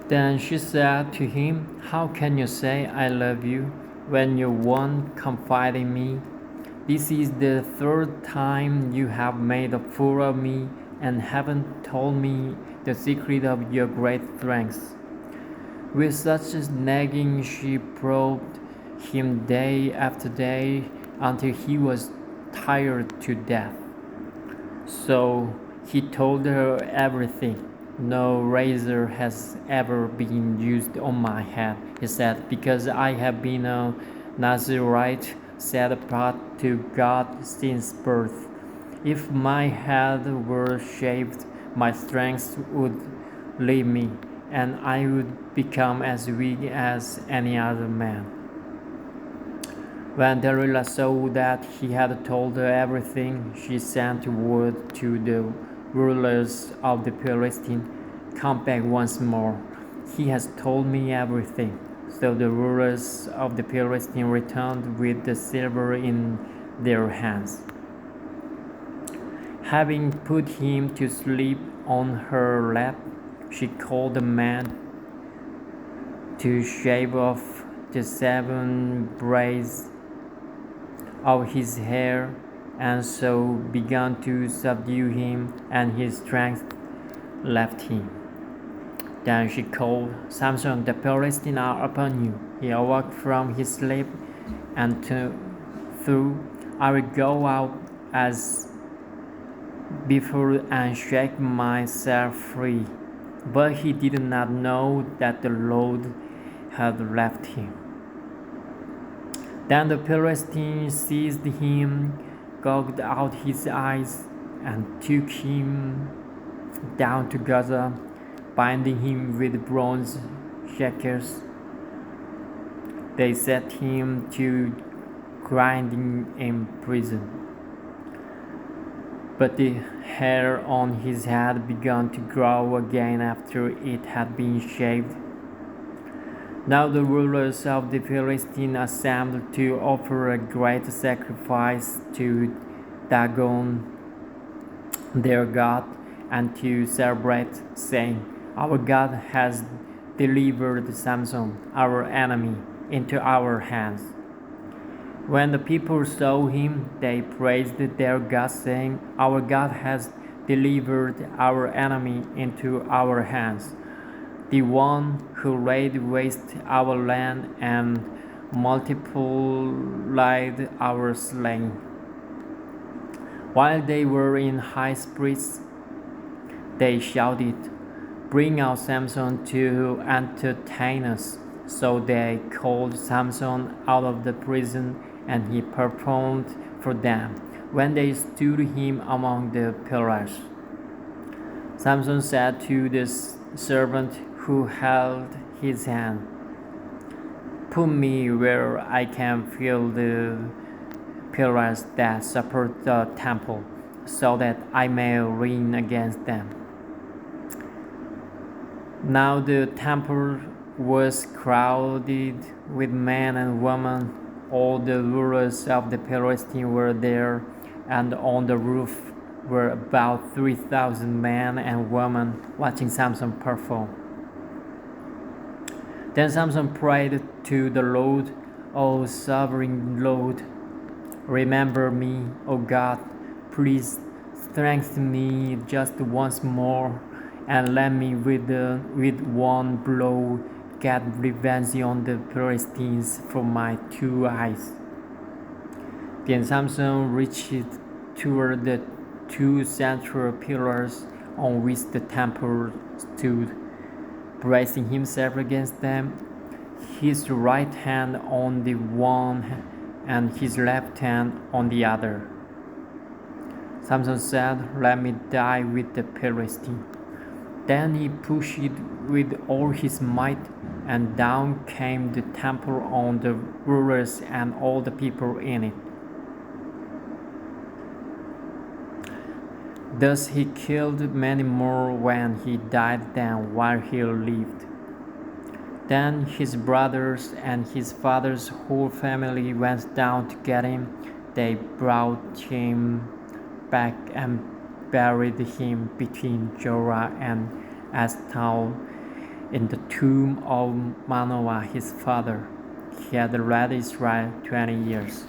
Then she said to him, "How can you say I love you when you won't confide in me? This is the third time you have made a fool of me and haven't told me the secret of your great strength." With such nagging she probed him day after day until he was tired to death. So he told her everything. "No razor has ever been used on my head," he said, "because I have been a Nazirite set apart to God since birth. If my head were shaved, my strength would leave me, and I would become as weak as any other man." When Delilah saw that he had told her everything, she sent word to the rulers of the Philistines, "Come back once more. He has told me everything." So the rulers of the Philistines returned with the silver in their hands. Having put him to sleep on her lap, she called the man to shave off the 7 braids of his hair, and so began to subdue him, and his strength left him. Then she called, "Samson, the Philistines are upon you." He awoke from his sleep and thought, "I will go out as before and shake myself free." But he did not know that the Lord had left him. Then the Philistines seized him, gouged out his eyes, and took him down to Gaza, binding him with bronze shackles. They set him to grinding in prison. But the hair on his head began to grow again after it had been shaved. Now the rulers of the Philistines assembled to offer a great sacrifice to Dagon, their god, and to celebrate, saying, "Our God has delivered Samson, our enemy, into our hands." When the people saw him, they praised their God, saying, "Our God has delivered our enemy into our hands, the one who laid waste our land and multiplied our slain." While they were in high spirits, they shouted, "Bring out Samson to entertain us." So they called Samson out of the prison, and he performed for them when they stood him among the pillars. Samson said to the servant who held his hand, "Put me where I can feel the pillars that support the temple, so that I may lean against them." Now the temple was crowded with men and women. All the rulers of the Philistines were there, and on the roof were about 3,000 men and women watching Samson perform. Then Samson prayed to the Lord, "O sovereign Lord, remember me, O God. Please strengthen me just once more, and let me with one blow get revenge on the Philistines for my 2 eyes." Then Samson reached toward the 2 central pillars on which the temple stood, bracing himself against them, his right hand on the one and his left hand on the other. Samson said, "Let me die with the Philistine." Then he pushed it with all his might, and down came the temple on the rulers and all the people in it. Thus he killed many more when he died than while he lived. Then his brothers and his father's whole family went down to get him. They brought him back and buried him between Jorah and Eshtaol in the tomb of Manoah his father. He had led Israel 20 years.